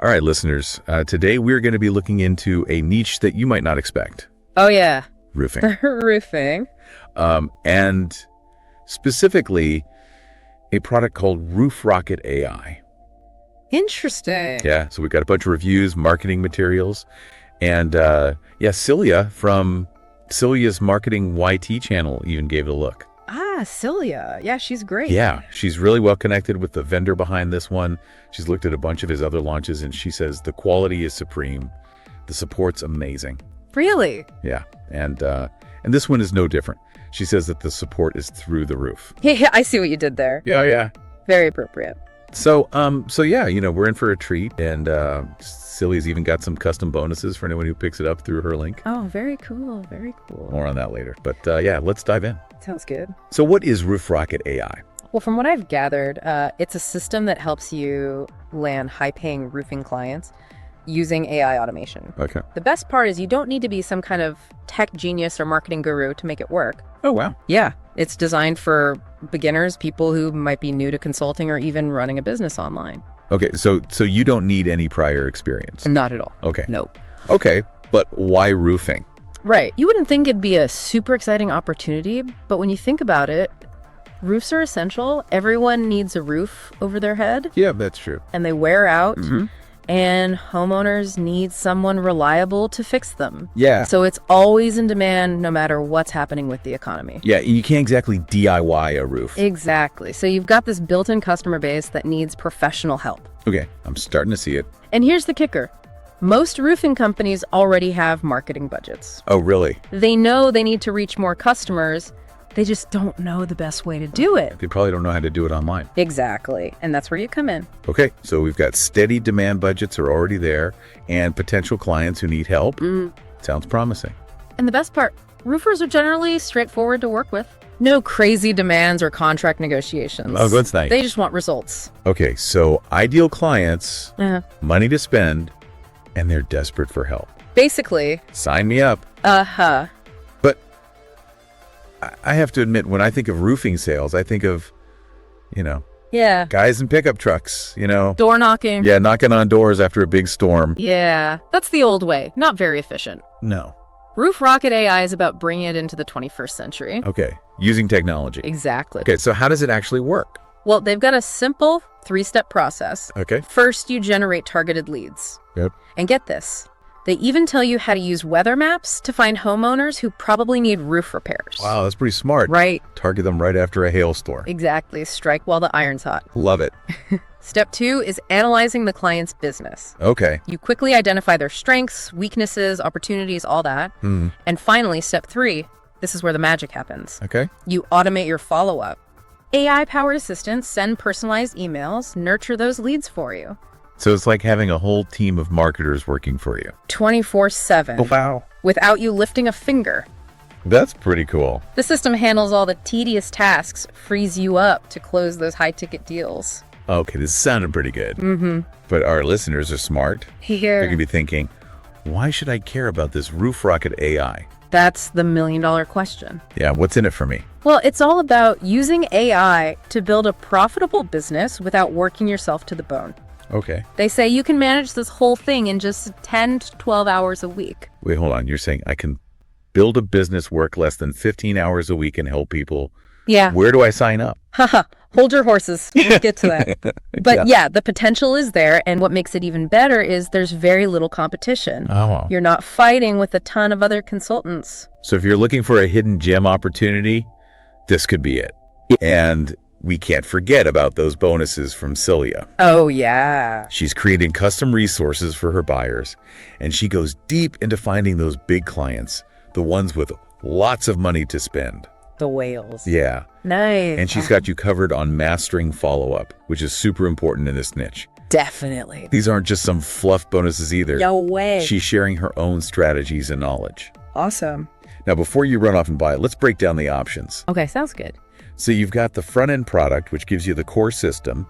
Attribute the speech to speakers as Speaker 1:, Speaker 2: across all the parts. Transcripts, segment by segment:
Speaker 1: All right, listeners, today we're going to be looking into a niche that you might not expect.
Speaker 2: Oh, yeah.
Speaker 1: Roofing.
Speaker 2: Roofing.
Speaker 1: And specifically, a product called Roof Rocket AI.
Speaker 2: Interesting.
Speaker 1: Yeah, so we've got a bunch of reviews, marketing materials, and Celia from Celia's Marketing YT channel even gave it a look.
Speaker 2: Ah, Celia. Yeah, she's great.
Speaker 1: Yeah, she's really well connected with the vendor behind this one. She's looked at a bunch of his other launches, and she says the quality is supreme. The support's amazing.
Speaker 2: Really?
Speaker 1: Yeah, and this one is no different. She says that the support is through the roof.
Speaker 2: Yeah, I see what you did there.
Speaker 1: Yeah.
Speaker 2: Very appropriate.
Speaker 1: So yeah, we're in for a treat, and Celia's even got some custom bonuses for anyone who picks it up through her link.
Speaker 2: Oh, very cool. Very cool.
Speaker 1: More on that later. But yeah, let's dive in.
Speaker 2: Sounds good.
Speaker 1: So what is Roof Rocket AI?
Speaker 2: Well, from what I've gathered, it's a system that helps you land high-paying roofing clients using AI automation.
Speaker 1: Okay.
Speaker 2: The best part is you don't need to be some kind of tech genius or marketing guru to make it work.
Speaker 1: Oh, wow.
Speaker 2: Yeah, it's designed for beginners, people who might be new to consulting or even running a business online.
Speaker 1: Okay, so you don't need any prior experience?
Speaker 2: Not at all.
Speaker 1: Okay.
Speaker 2: Nope.
Speaker 1: Okay, but why roofing?
Speaker 2: Right. You wouldn't think it'd be a super exciting opportunity, but when you think about it, roofs are essential. Everyone needs a roof over their head.
Speaker 1: Yeah, that's true.
Speaker 2: And they wear out. Mm-hmm. And homeowners need someone reliable to fix them.
Speaker 1: Yeah.
Speaker 2: So it's always in demand no matter what's happening with the economy.
Speaker 1: Yeah, you can't exactly DIY a roof.
Speaker 2: Exactly. So you've got this built-in customer base that needs professional help.
Speaker 1: Okay, I'm starting to see it.
Speaker 2: And here's the kicker. Most roofing companies already have marketing budgets.
Speaker 1: Oh, really?
Speaker 2: They know they need to reach more customers. They just don't know the best way to do it.
Speaker 1: They probably don't know how to do it online.
Speaker 2: Exactly. And that's where you come in.
Speaker 1: Okay, so we've got steady demand budgets are already there and potential clients who need help. Sounds promising.
Speaker 2: And the best part, roofers are generally straightforward to work with. No crazy demands or contract negotiations.
Speaker 1: Oh, that's nice.
Speaker 2: They just want results.
Speaker 1: Okay, so ideal clients, money to spend, and they're desperate for help.
Speaker 2: Basically.
Speaker 1: Sign me up.
Speaker 2: Uh-huh.
Speaker 1: But I have to admit, when I think of roofing sales, I think of,
Speaker 2: yeah,
Speaker 1: guys in pickup trucks,
Speaker 2: door knocking.
Speaker 1: Yeah, knocking on doors after a big storm.
Speaker 2: Yeah, that's the old way. Not very efficient.
Speaker 1: No.
Speaker 2: Roof Rocket AI is about bringing it into the 21st century.
Speaker 1: Okay, using technology.
Speaker 2: Exactly.
Speaker 1: Okay, so how does it actually work?
Speaker 2: Well, they've got a simple 3-step process.
Speaker 1: Okay.
Speaker 2: First, you generate targeted leads.
Speaker 1: Yep.
Speaker 2: And get this. They even tell you how to use weather maps to find homeowners who probably need roof repairs.
Speaker 1: Wow, that's pretty smart.
Speaker 2: Right.
Speaker 1: Target them right after a hailstorm.
Speaker 2: Exactly. Strike while the iron's hot.
Speaker 1: Love it.
Speaker 2: Step 2 is analyzing the client's business.
Speaker 1: Okay.
Speaker 2: You quickly identify their strengths, weaknesses, opportunities, all that. And finally, step 3, this is where the magic happens.
Speaker 1: Okay.
Speaker 2: You automate your follow-up. AI-powered assistants send personalized emails, nurture those leads for you.
Speaker 1: So it's like having a whole team of marketers working for you.
Speaker 2: 24/7.
Speaker 1: Oh, wow.
Speaker 2: Without you lifting a finger.
Speaker 1: That's pretty cool.
Speaker 2: The system handles all the tedious tasks, frees you up to close those high-ticket deals.
Speaker 1: Okay, this sounded pretty good. But our listeners are smart. They're going to be thinking, why should I care about this Roof Rocket AI?
Speaker 2: That's the million-dollar question.
Speaker 1: Yeah, what's in it for me?
Speaker 2: Well, it's all about using AI to build a profitable business without working yourself to the bone.
Speaker 1: Okay.
Speaker 2: They say you can manage this whole thing in just 10 to 12 hours a week.
Speaker 1: Wait, hold on. You're saying I can build a business, work less than 15 hours a week, and help people?
Speaker 2: Yeah.
Speaker 1: Where do I sign up?
Speaker 2: Haha. Hold your horses. We'll get to that. But yeah, the potential is there. And what makes it even better is there's very little competition.
Speaker 1: Oh.
Speaker 2: You're not fighting with a ton of other consultants.
Speaker 1: So if you're looking for a hidden gem opportunity, this could be it. And we can't forget about those bonuses from Celia.
Speaker 2: Oh, yeah.
Speaker 1: She's creating custom resources for her buyers, and she goes deep into finding those big clients, the ones with lots of money to spend.
Speaker 2: The whales.
Speaker 1: Yeah.
Speaker 2: Nice.
Speaker 1: And she's got you covered on mastering follow-up, which is super important in this niche.
Speaker 2: Definitely.
Speaker 1: These aren't just some fluff bonuses either.
Speaker 2: No way.
Speaker 1: She's sharing her own strategies and knowledge.
Speaker 2: Awesome.
Speaker 1: Now, before you run off and buy it, let's break down the options.
Speaker 2: Okay, sounds good.
Speaker 1: So you've got the front-end product, which gives you the core system,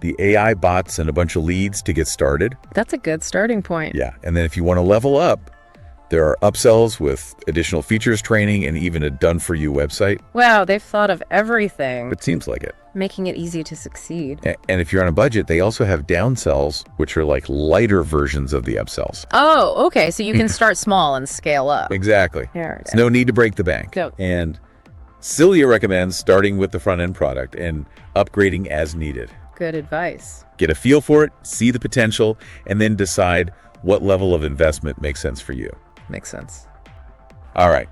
Speaker 1: the AI bots, and a bunch of leads to get started.
Speaker 2: That's a good starting point.
Speaker 1: Yeah, and then if you want to level up, there are upsells with additional features, training, and even a done-for-you website.
Speaker 2: Wow, they've thought of everything.
Speaker 1: It seems like it.
Speaker 2: making it easy to succeed.
Speaker 1: And if you're on a budget, they also have downsells, which are like lighter versions of the upsells.
Speaker 2: Oh, okay. So you can start small and scale up.
Speaker 1: Exactly.
Speaker 2: There it
Speaker 1: There's no need to break the bank.
Speaker 2: No.
Speaker 1: And Celia recommends starting with the front-end product and upgrading as needed.
Speaker 2: Good advice.
Speaker 1: Get a feel for it, see the potential, and then decide what level of investment makes sense for you.
Speaker 2: Makes sense.
Speaker 1: All right.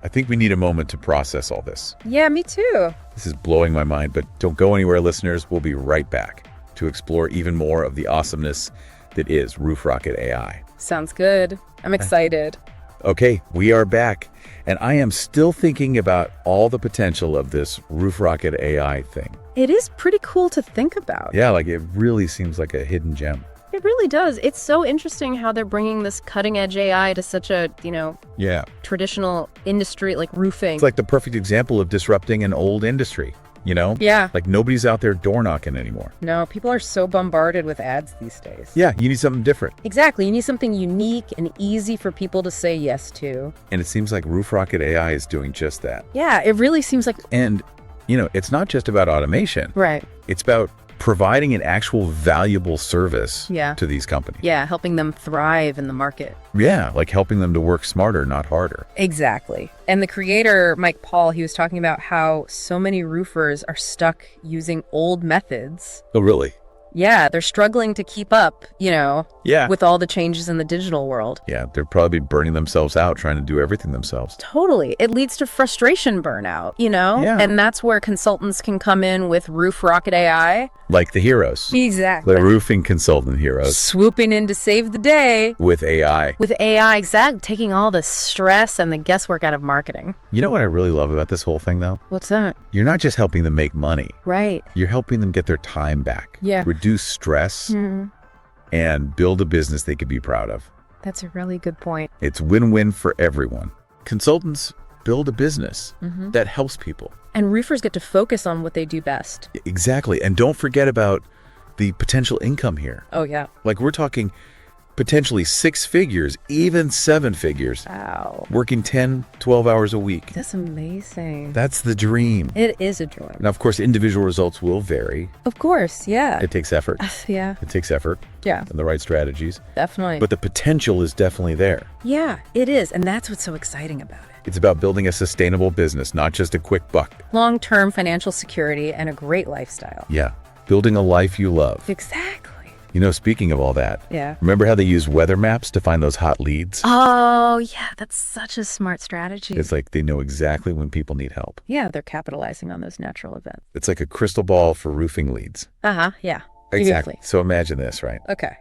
Speaker 1: I think we need a moment to process all this.
Speaker 2: Yeah, me too.
Speaker 1: This is blowing my mind, but don't go anywhere, listeners. We'll be right back to explore even more of the awesomeness that is Roof Rocket AI.
Speaker 2: Sounds good. I'm excited.
Speaker 1: Okay, we are back, and I am still thinking about all the potential of this Roof Rocket AI thing.
Speaker 2: It is pretty cool to think about.
Speaker 1: Yeah, like it really seems like a hidden gem.
Speaker 2: It really does. It's so interesting how they're bringing this cutting-edge AI to such a,
Speaker 1: Yeah.
Speaker 2: traditional industry like roofing.
Speaker 1: It's like the perfect example of disrupting an old industry,
Speaker 2: Yeah.
Speaker 1: Like nobody's out there door knocking anymore.
Speaker 2: No, people are so bombarded with ads these days.
Speaker 1: Yeah, you need something different.
Speaker 2: Exactly. You need something unique and easy for people to say yes to.
Speaker 1: And it seems like Roof Rocket AI is doing just that.
Speaker 2: Yeah, it really seems like...
Speaker 1: And, it's not just about automation.
Speaker 2: Right.
Speaker 1: It's about providing an actual valuable service
Speaker 2: Yeah.
Speaker 1: to these companies.
Speaker 2: Yeah, helping them thrive in the market.
Speaker 1: Yeah, like helping them to work smarter, not harder.
Speaker 2: Exactly. And the creator, Mike Paul, he was talking about how so many roofers are stuck using old methods.
Speaker 1: Oh, really?
Speaker 2: Yeah, they're struggling to keep up,
Speaker 1: Yeah.
Speaker 2: with all the changes in the digital world.
Speaker 1: Yeah, they're probably burning themselves out trying to do everything themselves.
Speaker 2: Totally. It leads to frustration burnout,
Speaker 1: Yeah.
Speaker 2: And that's where consultants can come in with Roof Rocket AI.
Speaker 1: Like the heroes.
Speaker 2: Exactly.
Speaker 1: The roofing consultant heroes
Speaker 2: Swooping in to save the day.
Speaker 1: with AI.
Speaker 2: With AI, exactly, taking all the stress and the guesswork out of marketing.
Speaker 1: You know what I really love about this whole thing, though?
Speaker 2: What's that?
Speaker 1: You're not just helping them make money.
Speaker 2: Right.
Speaker 1: You're helping them get their time back.
Speaker 2: Yeah.
Speaker 1: Reduce stress and build a business they could be proud of.
Speaker 2: That's a really good point.
Speaker 1: It's win-win for everyone. Consultants build a business that helps people.
Speaker 2: And roofers get to focus on what they do best.
Speaker 1: Exactly. And don't forget about the potential income here.
Speaker 2: Oh, yeah.
Speaker 1: Like we're talking potentially 6 figures, even 7 figures,
Speaker 2: Wow.
Speaker 1: working 10, 12 hours a week.
Speaker 2: That's amazing.
Speaker 1: That's the dream.
Speaker 2: It is a dream.
Speaker 1: Now, of course, individual results will vary.
Speaker 2: Of course, yeah.
Speaker 1: It takes effort.
Speaker 2: Yeah,
Speaker 1: It takes effort
Speaker 2: yeah,
Speaker 1: and the right strategies.
Speaker 2: definitely.
Speaker 1: But the potential is definitely there.
Speaker 2: yeah, it is. And that's what's so exciting about it.
Speaker 1: It's about building a sustainable business, not just a quick buck.
Speaker 2: Long-term financial security and a great lifestyle.
Speaker 1: Yeah. Building a life you love.
Speaker 2: Exactly.
Speaker 1: Speaking of all that,
Speaker 2: Yeah.
Speaker 1: remember how they use weather maps to find those hot leads?
Speaker 2: Oh, yeah, that's such a smart strategy.
Speaker 1: It's like they know exactly when people need help.
Speaker 2: Yeah, they're capitalizing on those natural events.
Speaker 1: It's like a crystal ball for roofing leads.
Speaker 2: Uh-huh, yeah.
Speaker 1: Exactly.
Speaker 2: Beautifully.
Speaker 1: So imagine this, right?
Speaker 2: Okay.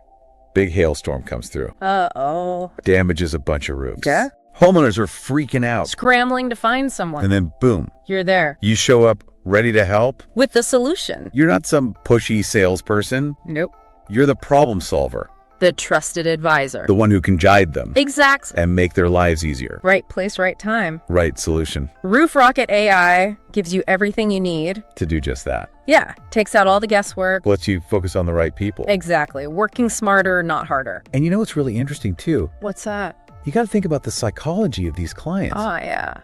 Speaker 1: Big hailstorm comes through,
Speaker 2: Uh-oh.
Speaker 1: damages a bunch of roofs.
Speaker 2: Yeah?
Speaker 1: Homeowners are freaking out.
Speaker 2: Scrambling to find someone.
Speaker 1: And then boom,
Speaker 2: You're there
Speaker 1: you show up ready to help.
Speaker 2: with the solution.
Speaker 1: You're not some pushy salesperson.
Speaker 2: Nope.
Speaker 1: You're the problem solver,
Speaker 2: The trusted advisor.
Speaker 1: the one who can guide them
Speaker 2: Exactly.
Speaker 1: and make their lives easier.
Speaker 2: Right place, right time.
Speaker 1: Right solution
Speaker 2: Roof Rocket AI gives you everything you need.
Speaker 1: to do just that.
Speaker 2: Yeah, takes out all the guesswork.
Speaker 1: Lets you focus on the right people.
Speaker 2: Exactly. Working smarter, not harder.
Speaker 1: And you know what's really interesting too?
Speaker 2: What's that?
Speaker 1: You got to think about the psychology of these clients.
Speaker 2: Oh, yeah.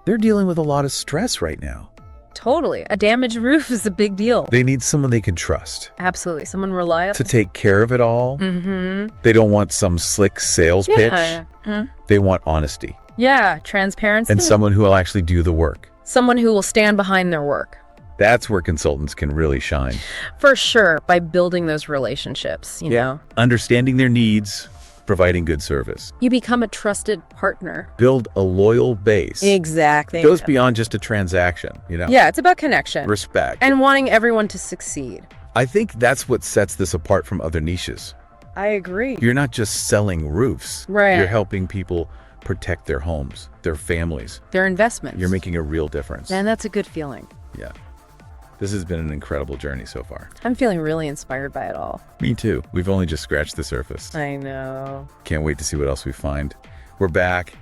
Speaker 1: They're dealing with a lot of stress right now.
Speaker 2: Totally. A damaged roof is a big deal.
Speaker 1: They need someone they can trust
Speaker 2: Absolutely. Someone reliable.
Speaker 1: to take care of it all.
Speaker 2: Mm-hmm.
Speaker 1: They don't want some slick sales pitch. They want honesty
Speaker 2: Yeah, transparency.
Speaker 1: and someone who will actually do the work.
Speaker 2: Someone who will stand behind their work.
Speaker 1: That's where consultants can really shine.
Speaker 2: For sure, by building those relationships, you know.
Speaker 1: Understanding their needs, providing good service.
Speaker 2: You become a trusted partner.
Speaker 1: Build a loyal base.
Speaker 2: Exactly.
Speaker 1: It goes beyond just a transaction,
Speaker 2: Yeah, it's about connection.
Speaker 1: Respect.
Speaker 2: And wanting everyone to succeed.
Speaker 1: I think that's what sets this apart from other niches.
Speaker 2: I agree.
Speaker 1: You're not just selling roofs.
Speaker 2: Right.
Speaker 1: You're helping people protect their homes, their families.
Speaker 2: Their investments.
Speaker 1: You're making a real difference.
Speaker 2: And that's a good feeling.
Speaker 1: Yeah. This has been an incredible journey so far.
Speaker 2: I'm feeling really inspired by it all.
Speaker 1: Me too. We've only just scratched the surface.
Speaker 2: I know.
Speaker 1: Can't wait to see what else we find. We're back,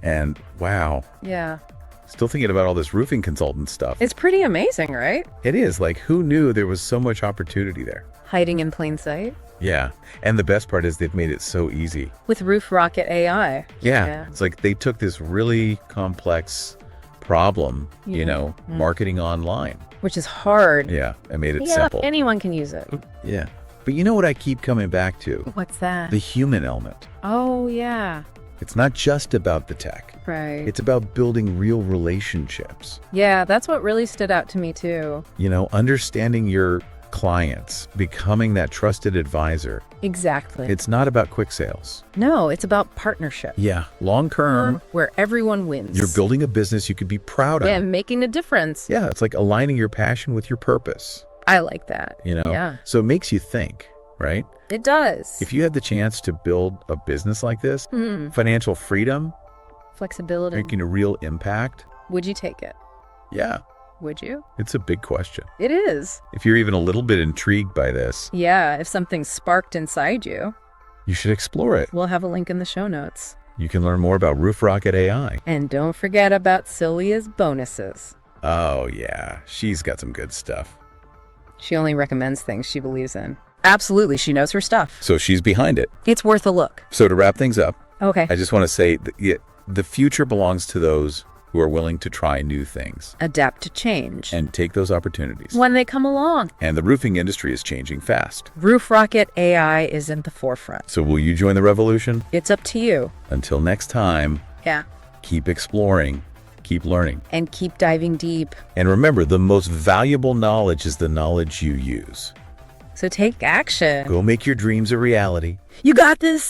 Speaker 1: and wow,
Speaker 2: Yeah.
Speaker 1: still thinking about all this roofing consultant stuff.
Speaker 2: It's pretty amazing, right?
Speaker 1: It is. Like, who knew there was so much opportunity there?
Speaker 2: Hiding in plain sight.
Speaker 1: Yeah. And the best part is they've made it so easy.
Speaker 2: With Roof Rocket AI.
Speaker 1: Yeah. It's like they took this really complex problem, marketing online.
Speaker 2: Which is hard.
Speaker 1: Yeah, I made it
Speaker 2: Yeah,
Speaker 1: simple.
Speaker 2: anyone can use it.
Speaker 1: Yeah. But you know what I keep coming back to?
Speaker 2: What's that?
Speaker 1: The human element.
Speaker 2: Oh, yeah.
Speaker 1: It's not just about the tech.
Speaker 2: Right.
Speaker 1: It's about building real relationships.
Speaker 2: Yeah, that's what really stood out to me, too.
Speaker 1: You know, understanding your clients, becoming that trusted advisor.
Speaker 2: Exactly.
Speaker 1: It's not about quick sales.
Speaker 2: No, it's about partnership.
Speaker 1: Yeah, long term,
Speaker 2: Where everyone wins.
Speaker 1: you're building a business you could be proud of.
Speaker 2: And making a difference.
Speaker 1: Yeah, it's like aligning your passion with your purpose,
Speaker 2: I like that.
Speaker 1: you know?
Speaker 2: Yeah.
Speaker 1: So it makes you think, right?
Speaker 2: It does.
Speaker 1: If you had the chance to build a business like this, financial freedom,
Speaker 2: Flexibility.
Speaker 1: making a real impact,
Speaker 2: Would you take it?
Speaker 1: yeah,
Speaker 2: Would you?
Speaker 1: it's a big question.
Speaker 2: It is.
Speaker 1: If you're even a little bit intrigued by this,
Speaker 2: Yeah, if something sparked inside you,
Speaker 1: you should explore it.
Speaker 2: we'll have a link in the show notes.
Speaker 1: You can learn more about Roof Rocket AI.
Speaker 2: And don't forget about Celia's bonuses.
Speaker 1: Oh, yeah, she's got some good stuff.
Speaker 2: She only recommends things she believes in. Absolutely, she knows her stuff.
Speaker 1: So she's behind it.
Speaker 2: It's worth a look.
Speaker 1: So to wrap things up,
Speaker 2: Okay.
Speaker 1: I just want to say that the future belongs to those who are willing to try new things
Speaker 2: Adapt to change.
Speaker 1: and take those opportunities.
Speaker 2: When they come along.
Speaker 1: And the roofing industry is changing fast.
Speaker 2: Roof Rocket AI is in the forefront.
Speaker 1: So will you join the revolution?
Speaker 2: It's up to you.
Speaker 1: Until next time,
Speaker 2: Yeah.
Speaker 1: keep exploring, keep learning.
Speaker 2: And keep diving deep.
Speaker 1: And remember, the most valuable knowledge is the knowledge you use.
Speaker 2: So take action.
Speaker 1: Go make your dreams a reality.
Speaker 2: You got this.